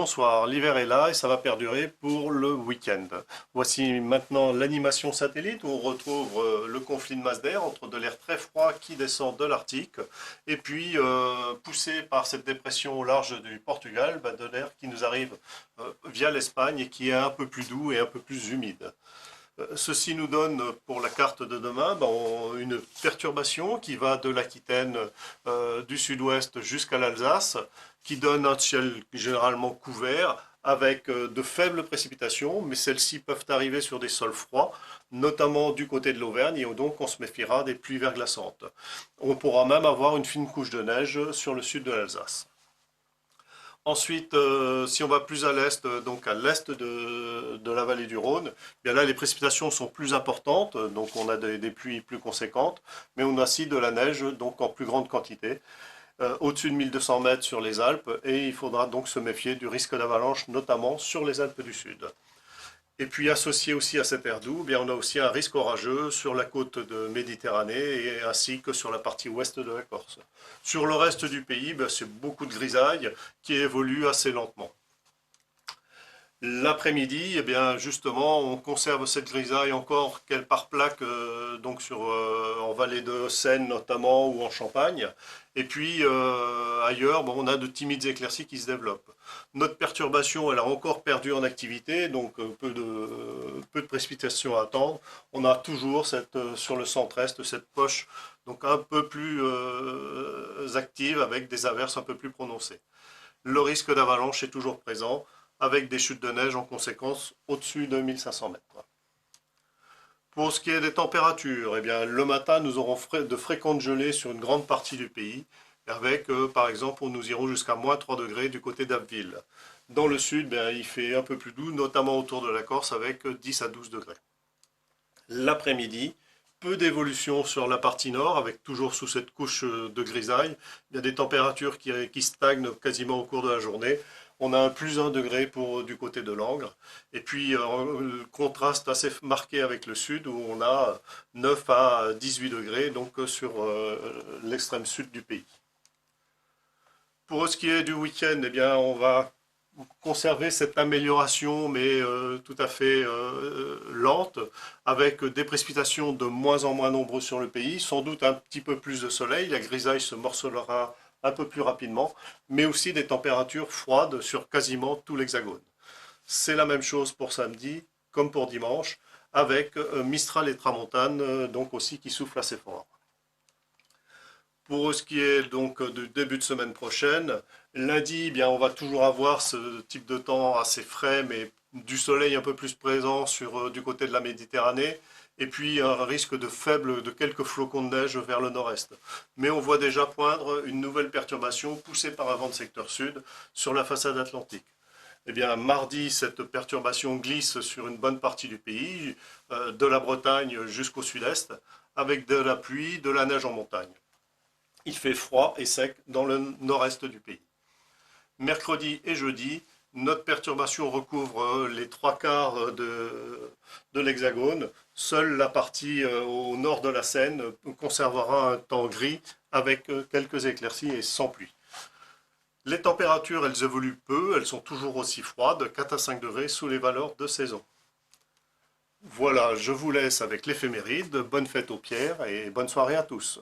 Bonsoir, l'hiver est là et ça va perdurer pour le week-end. Voici maintenant l'animation satellite où on retrouve le conflit de masse d'air entre de l'air très froid qui descend de l'Arctique et puis poussé par cette dépression au large du Portugal, de l'air qui nous arrive via l'Espagne et qui est un peu plus doux et un peu plus humide. Ceci nous donne pour la carte de demain une perturbation qui va de l'Aquitaine du sud-ouest jusqu'à l'Alsace, qui donne un ciel généralement couvert avec de faibles précipitations, mais celles-ci peuvent arriver sur des sols froids, notamment du côté de l'Auvergne, et donc on se méfiera des pluies verglaçantes. On pourra même avoir une fine couche de neige sur le sud de l'Alsace. Ensuite, si on va plus à l'est, donc à l'est de la vallée du Rhône, bien là les précipitations sont plus importantes, donc on a des pluies plus conséquentes, mais on a aussi de la neige donc en plus grande quantité, au-dessus de 1200 mètres sur les Alpes, et il faudra donc se méfier du risque d'avalanche, notamment sur les Alpes du Sud. Et puis associé aussi à cet air doux, bien on a aussi un risque orageux sur la côte de Méditerranée et ainsi que sur la partie ouest de la Corse. Sur le reste du pays, c'est beaucoup de grisailles qui évoluent assez lentement. L'après-midi, eh bien justement, on conserve cette grisaille encore qu'elle par plaque donc en vallée de Seine notamment ou en Champagne. Et puis ailleurs, on a de timides éclaircies qui se développent. Notre perturbation, elle a encore perdu en activité, donc peu de précipitations à attendre. On a toujours sur le centre-est cette poche donc un peu plus active avec des averses un peu plus prononcées. Le risque d'avalanche est toujours présent, avec des chutes de neige en conséquence au-dessus de 1500 mètres. Pour ce qui est des températures, eh bien, le matin, nous aurons de fréquentes gelées sur une grande partie du pays, avec, par exemple, nous irons jusqu'à moins 3 degrés du côté d'Abbeville. Dans le sud, il fait un peu plus doux, notamment autour de la Corse, avec 10 à 12 degrés. L'après-midi, peu d'évolution sur la partie nord, avec toujours sous cette couche de grisaille. Il y a des températures qui stagnent quasiment au cours de la journée. On a un plus 1 degré du côté de Langres. Et puis, le contraste assez marqué avec le sud, où on a 9 à 18 degrés, donc sur l'extrême sud du pays. Pour ce qui est du week-end, eh bien, on va conserver cette amélioration, mais tout à fait lente, avec des précipitations de moins en moins nombreuses sur le pays, sans doute un petit peu plus de soleil, la grisaille se morcellera un peu plus rapidement, mais aussi des températures froides sur quasiment tout l'hexagone. C'est la même chose pour samedi, comme pour dimanche, avec Mistral et Tramontane, donc aussi qui soufflent assez fort. Pour ce qui est donc du début de semaine prochaine, lundi, bien, on va toujours avoir ce type de temps assez frais, mais du soleil un peu plus présent du côté de la Méditerranée, et puis un risque de quelques flocons de neige vers le nord-est. Mais on voit déjà poindre une nouvelle perturbation poussée par un vent de secteur sud sur la façade atlantique. Eh bien, mardi, cette perturbation glisse sur une bonne partie du pays, de la Bretagne jusqu'au sud-est, avec de la pluie, de la neige en montagne. Il fait froid et sec dans le nord-est du pays. Mercredi et jeudi, notre perturbation recouvre les 3/4 de l'hexagone. Seule la partie au nord de la Seine conservera un temps gris avec quelques éclaircies et sans pluie. Les températures, elles évoluent peu, elles sont toujours aussi froides, 4 à 5 degrés sous les valeurs de saison. Voilà, je vous laisse avec l'éphéméride. Bonne fête aux pierres et bonne soirée à tous.